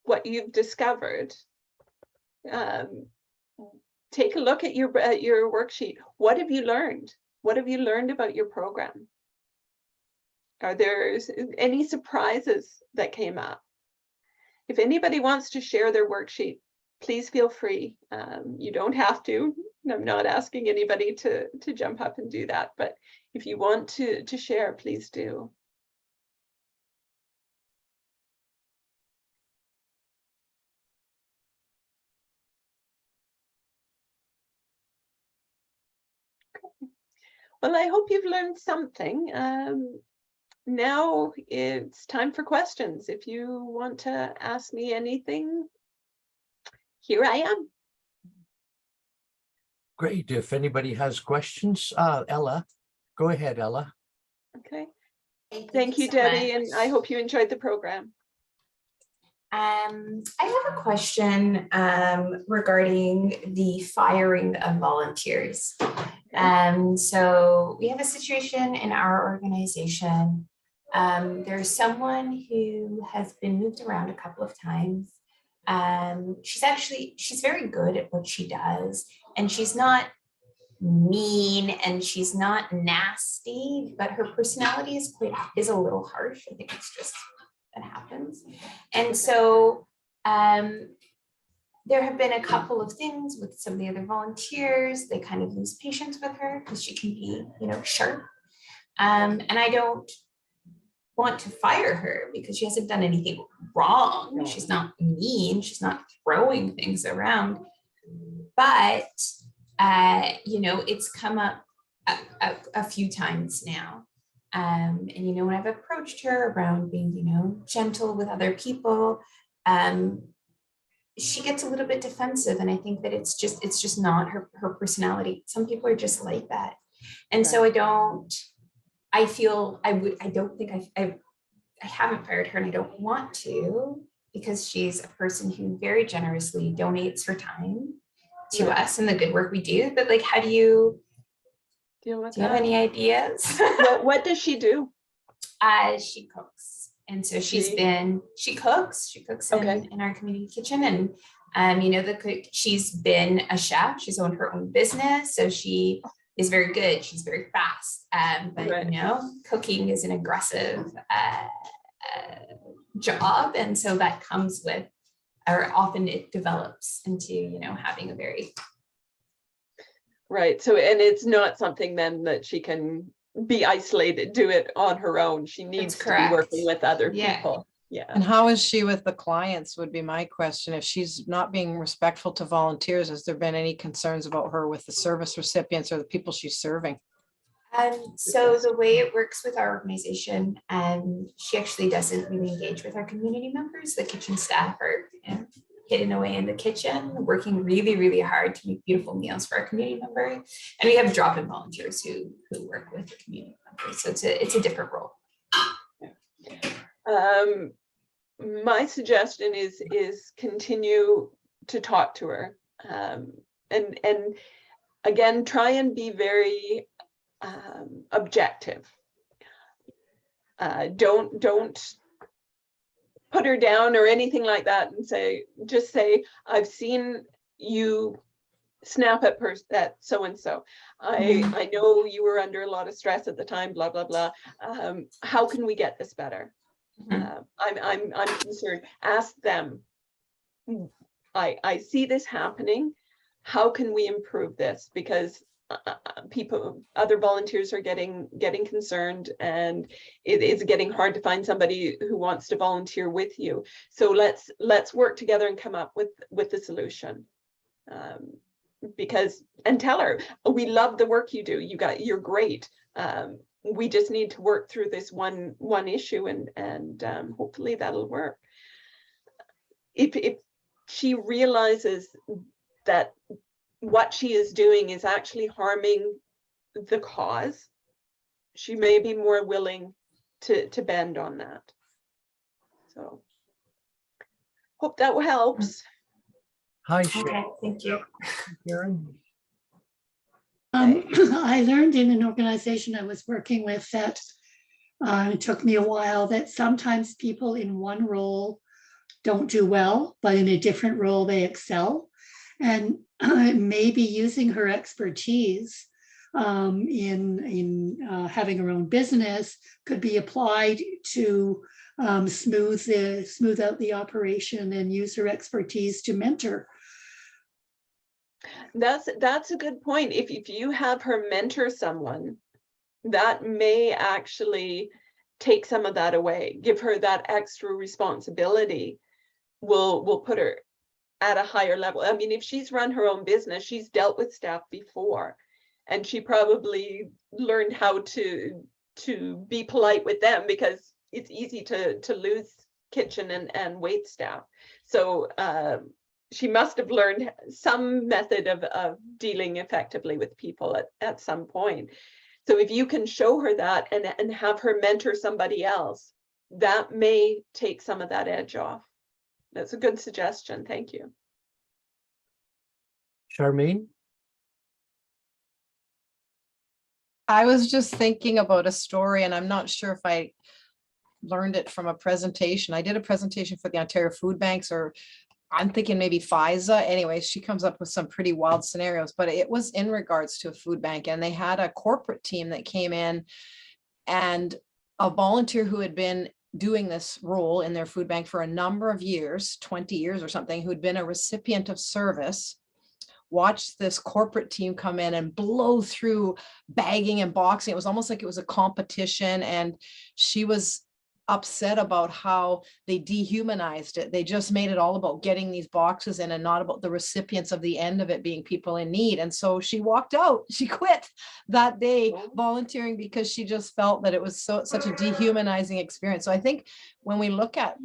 what you've discovered, take a look at your worksheet. What have you learned? What have you learned about your program? Are there any surprises that came up? If anybody wants to share their worksheet, please feel free. You don't have to. I'm not asking anybody to jump up and do that, but if you want to share, please do. Well, I hope you've learned something. Now it's time for questions. If you want to ask me anything, here I am. Great. If anybody has questions, Ella, go ahead, Ella. Okay. Thank you you, so Debbie, much. and I hope you enjoyed the program. I have a question regarding the firing of volunteers. So we have a situation in our organization. There's someone who has been moved around a couple of times. She's very good at what she does, and she's not mean and she's not nasty, but her personality is a little harsh. I think it's just that happens. And so there have been a couple of things with some of the other volunteers. They kind of lose patience with her because she can be, sharp. And I don't want to fire her because she hasn't done anything wrong. She's not mean. She's not throwing things around. But it's come up a few times now. And, when I've approached her around being, gentle with other people, she gets a little bit defensive. And I think that it's just not her personality. Some people are just like that. And so I don't think I haven't fired her, and I don't want to, because she's a person who very generously donates her time to us and the good work we do. But like, how do you deal with do you have any ideas? What does she do? She cooks. And so she cooks Okay. in our community kitchen. And she's been a chef. She's owned her own business. So she is very good. She's very fast. But Right. Cooking is an aggressive job. And so that comes with, or often it develops into, having a very. Right. So, and it's not something then that she can be isolated, do it on her own. She needs to be working with other people. Yeah. And how is she with the clients would be my question. If she's not being respectful to volunteers, has there been any concerns about her with the service recipients or the people she's serving? So the way it works with our organization, she actually doesn't really engage with our community members. The kitchen staff are hidden away in the kitchen, working really, really hard to make beautiful meals for our community members. And we have drop-in volunteers who work with the community members. So it's a different role. My suggestion is continue to talk to her, and again, try and be very objective. Don't put her down or anything like that, and just say, I've seen you snap at so and so. I know you were under a lot of stress at the time, blah blah blah. How can we get this better? I'm concerned. Ask them. I see this happening. How can we improve this? Because other volunteers are getting concerned, and it's getting hard to find somebody who wants to volunteer with you. So let's work together and come up with the solution. And tell her, we love the work you do. You're great. We just need to work through this one issue, and hopefully that'll work. If she realizes that what she is doing is actually harming the cause, she may be more willing to bend on that. So hope that helps. Hi, Okay, thank you. Sharon. I learned in an organization I was working with that it took me a while, that sometimes people in one role don't do well, but in a different role they excel. And maybe using her expertise in having her own business could be applied to smooth out the operation and use her expertise to mentor. That's a good point. If you have her mentor someone, that may actually take some of that away, give her that extra responsibility, will put her at a higher level. I mean, if she's run her own business, she's dealt with staff before, and she probably learned how to be polite with them, because it's easy to lose kitchen and wait staff. So she must have learned some method of dealing effectively with people at some point. So if you can show her that and have her mentor somebody else, that may take some of that edge off. That's a good suggestion. Thank you. Charmaine? I was just thinking about a story, and I'm not sure if I learned it from a presentation. I did a presentation for the Ontario Food Banks, or I'm thinking maybe FISA. Anyway, she comes up with some pretty wild scenarios, but it was in regards to a food bank, and they had a corporate team that came in, and a volunteer who had been doing this role in their food bank for a number of years, 20 years or something, who'd been a recipient of service, watched this corporate team come in and blow through bagging and boxing. It was almost like it was a competition, and she was upset about how they dehumanized it. They just made it all about getting these boxes in and not about the recipients of the end of it being people in need. And so she walked out, she quit that day volunteering, because she just felt that it was such a dehumanizing experience. So I think when we look at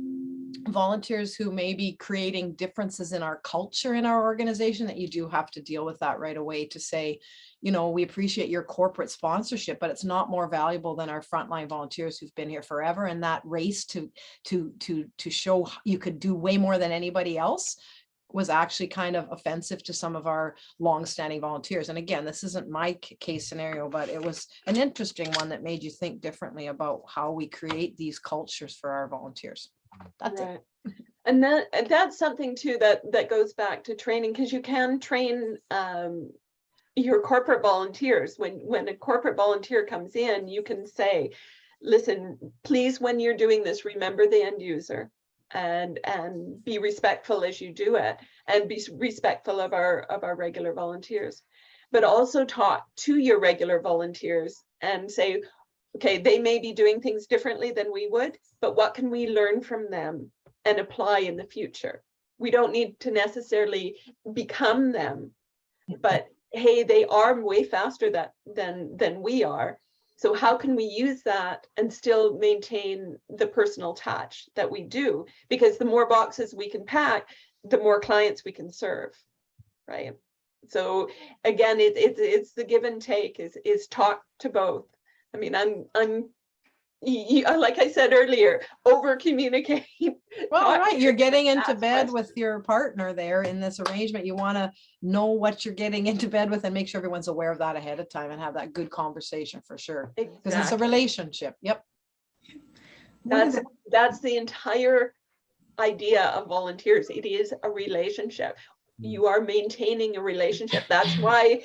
volunteers who may be creating differences in our culture, in our organization, that you do have to deal with that right away, to say, you know, we appreciate your corporate sponsorship, but it's not more valuable than our frontline volunteers who've been here forever. And that race to show you could do way more than anybody else was actually kind of offensive to some of our longstanding volunteers. And again, this isn't my case scenario, but it was an interesting one that made you think differently about how we create these cultures for our volunteers. That's right. it. And that's something too that goes back to training, because you can train your corporate volunteers. When a corporate volunteer comes in, you can say, listen, please, when you're doing this, remember the end user, and be respectful as you do it, and be respectful of our regular volunteers. But also talk to your regular volunteers and say, okay, they may be doing things differently than we would, but what can we learn from them and apply in the future? We don't need to necessarily become them, but hey, they are way faster than we are. So how can we use that and still maintain the personal touch that we do? Because the more boxes we can pack, the more clients we can serve, right? So again, it's the give and take, is talk to both. I mean, I'm like I said earlier, over communicate. Well, right, you're getting into bed with your partner there in this arrangement. You want to know what you're getting into bed with and make sure everyone's aware of that ahead of time and have that good conversation for sure. Because it's a Exactly. relationship. Yep. That's the entire idea of volunteers. It is a relationship. You are maintaining a relationship. That's why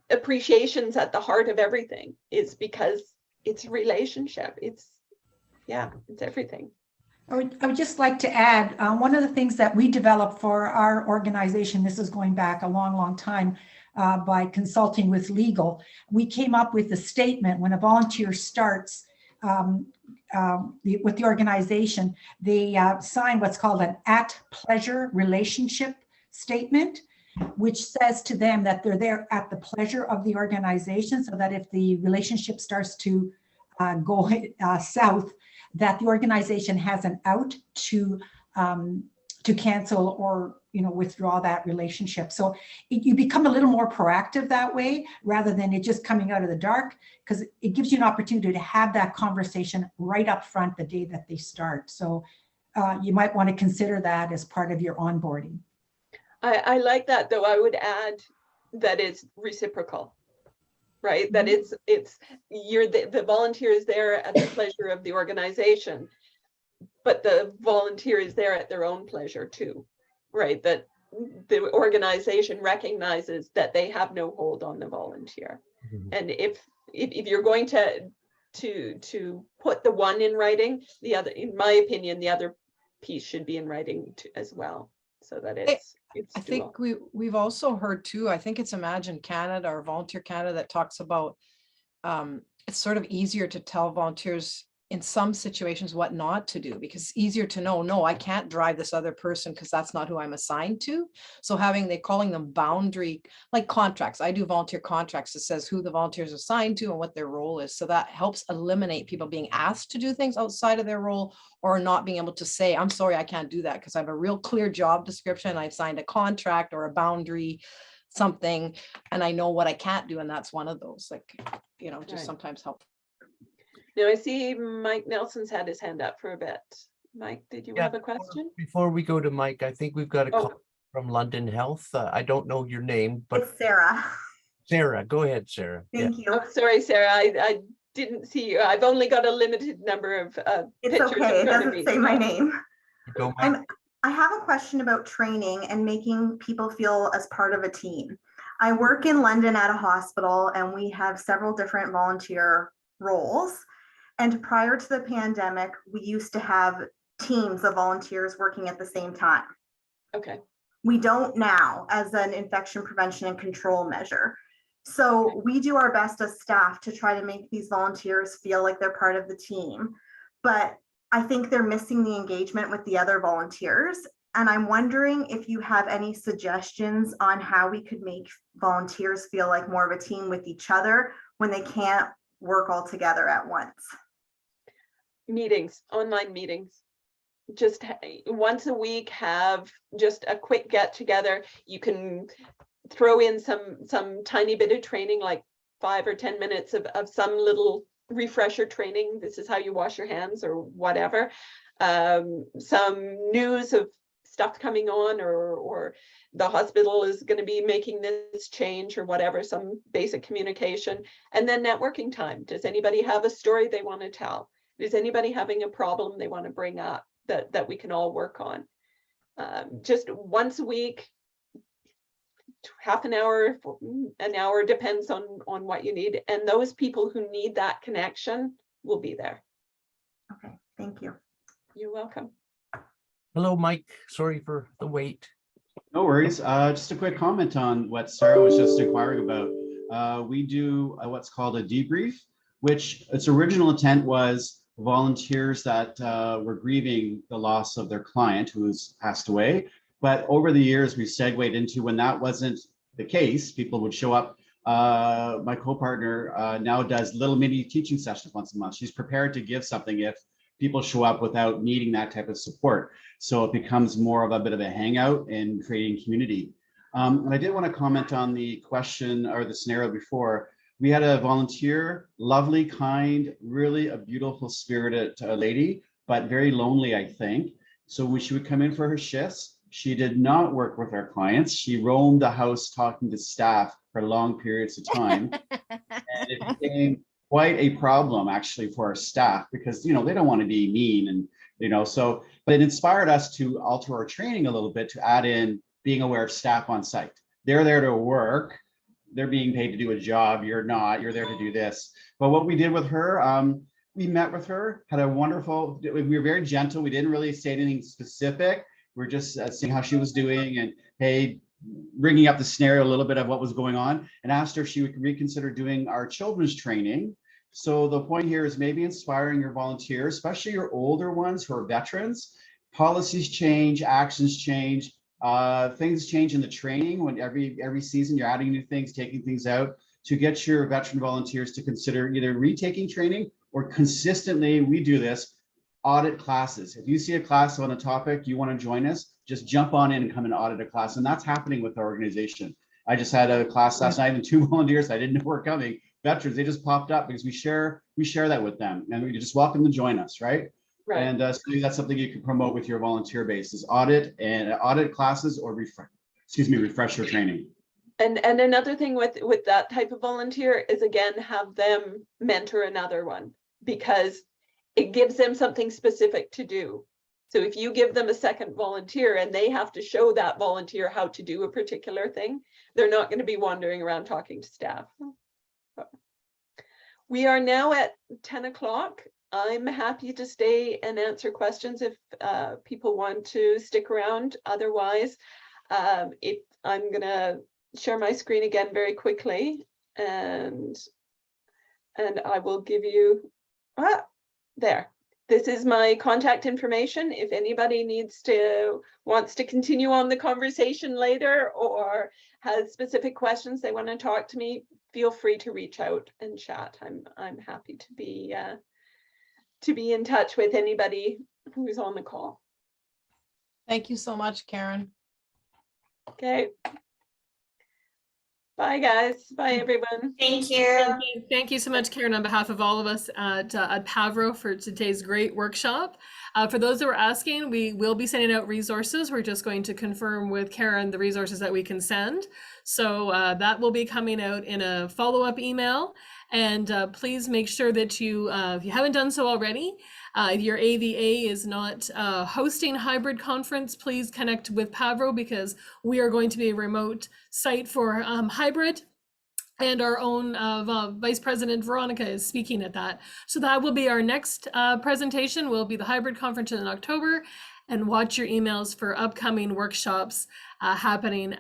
appreciation's at the heart of everything. It's because it's a relationship. It's everything. I would just like to add, one of the things that we developed for our organization, this is going back a long, long time, by consulting with legal, we came up with a statement when a volunteer starts with the organization, they sign what's called an at-pleasure relationship statement, which says to them that they're there at the pleasure of the organization, so that if the relationship starts to go south, that the organization has an out to cancel or withdraw that relationship. So you become a little more proactive that way, rather than it just coming out of the dark, because it gives you an opportunity to have that conversation right up front the day that they start. So you might want to consider that as part of your onboarding. I like that, though. I would add that it's reciprocal, right? That it's the volunteer is there at the pleasure of the organization, but the volunteer is there at their own pleasure too, right? That the organization recognizes that they have no hold on the volunteer. And if you're going to put the one in writing, the other, in my opinion, the other piece should be in writing as well, so that it's I think we've also heard too, I think it's Imagine Canada or Volunteer Canada that talks about it's sort of easier to tell volunteers in some situations what not to do, because it's easier to know, no, I can't drive this other person because that's not who I'm assigned to. So they're calling them boundary, like contracts. I do volunteer contracts that says who the volunteer is assigned to and what their role is. So that helps eliminate people being asked to do things outside of their role, or not being able to say, I'm sorry, I can't do that because I have a real clear job description. I've signed a contract or a boundary something, and I know what I can't do. And that's one of those, like, just Right. sometimes help. Now I see Mike Nelson's had his hand up for a bit. Mike, did you have a question? Before we go to Mike, I think we've got a call from London Health. I don't know your name, but It's Sarah. Sarah, go ahead, Sarah. Thank you. Oh, sorry, Sarah, I didn't see you. I've only got a limited number of It's pictures okay. in It front of doesn't me. say my name. Go, Mike. I have a question about training and making people feel as part of a team. I work in London at a hospital, and we have several different volunteer roles. And prior to the pandemic, we used to have teams of volunteers working at the same time. Okay. We don't now, as an infection prevention and control measure. So we do our best as staff to try to make these volunteers feel like they're part of the team. But I think they're missing the engagement with the other volunteers. And I'm wondering if you have any suggestions on how we could make volunteers feel like more of a team with each other when they can't work all together at once. Meetings, online meetings. Just once a week, have just a quick get together. You can throw in some tiny bit of training, like 5 or 10 minutes of some little refresher training. This is how you wash your hands or whatever. Some news of stuff coming on, or the hospital is going to be making this change or whatever, some basic communication. And then networking time. Does anybody have a story they want to tell? Is anybody having a problem they want to bring up that we can all work on? Just once a week, half an hour, an hour, depends on what you need. And those people who need that connection will be there. Okay, thank you. You're welcome. Hello, Mike. Sorry for the wait. No worries. Just a quick comment on what Sarah was just inquiring about. We do what's called a debrief, which its original intent was volunteers that were grieving the loss of their client who's passed away. But over the years, we segued into when that wasn't the case, people would show up. My co-partner now does little mini teaching sessions once a month. She's prepared to give something if people show up without needing that type of support. So it becomes more of a bit of a hangout and creating community. And I did want to comment on the question or the scenario before. we had a volunteer, lovely, kind, really a beautiful spirited lady, but very lonely, I think. So when she would come in for her shifts, she did not work with our clients. She roamed the house talking to staff for long periods of time. And it became quite a problem actually for our staff because, you know, they don't want to be mean and, you know, so, but it inspired us to alter our training a little bit to add in being aware of staff on site. They're there to work. They're being paid to do a job. You're not, you're there to do this. But what we did with her, we met with her, had a wonderful, we were very gentle. We didn't really say anything specific. We're just seeing how she was doing and, hey, bringing up the scenario a little bit of what was going on, and asked her if she would reconsider doing our children's training. So the point here is maybe inspiring your volunteers, especially your older ones who are veterans. Policies change, actions change, things change in the training when every season you're adding new things, taking things out, to get your veteran volunteers to consider either retaking training or consistently, we do this, audit classes. If you see a class on a topic you want to join us, just jump on in and come and audit a class. And that's happening with our organization. I just had a class last night and 2 volunteers I didn't know were coming, veterans, they just popped up because we share that with them, and we just welcome them to join us, right? Right. And so that's something you can promote with your volunteer base, is audit classes or refresher training. And another thing with that type of volunteer is, again, have them mentor another one, because it gives them something specific to do. So if you give them a second volunteer and they have to show that volunteer how to do a particular thing, they're not going to be wandering around talking to staff. We are now at 10 o'clock. I'm happy to stay and answer questions if people want to stick around. Otherwise, I'm going to share my screen again very quickly, and I will give you, there. This is my contact information. If anybody wants to continue on the conversation later or has specific questions they want to talk to me, feel free to reach out and chat. I'm happy to be in touch with anybody who's on the call. Thank you so much, Karen. Okay. Bye, guys. Bye, everyone. Thank you. Thank you so much, Karen, on behalf of all of us at PAVRO for today's great workshop. For those that were asking, we will be sending out resources. We're just going to confirm with Karen the resources that we can send. So that will be coming out in a follow-up email. And please make sure that you, if you haven't done so already, if your AVA is not hosting hybrid conference, please connect with PAVRO, because we are going to be a remote site for hybrid. And our own Vice President Veronica is speaking at that. So that will be our next presentation, will be the hybrid conference in October. And watch your emails for upcoming workshops happening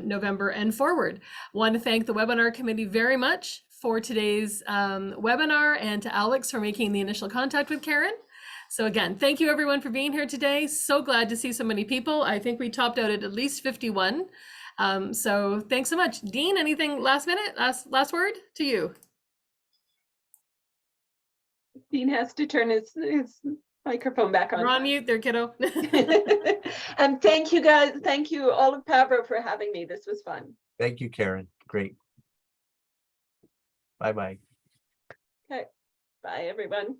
November and forward. Want to thank the webinar committee very much for today's webinar, and to Alex for making the initial contact with Karen. So again, thank you everyone for being here today. So glad to see so many people. I think we topped out at least 51. So thanks so much. Dean, anything last minute, last word to you? Dean has to turn his microphone back on. You're on mute there, kiddo. And thank you guys. Thank you all of PAVRO for having me. This was fun. Thank you, Karen. Great. Bye-bye. Okay. Bye, everyone.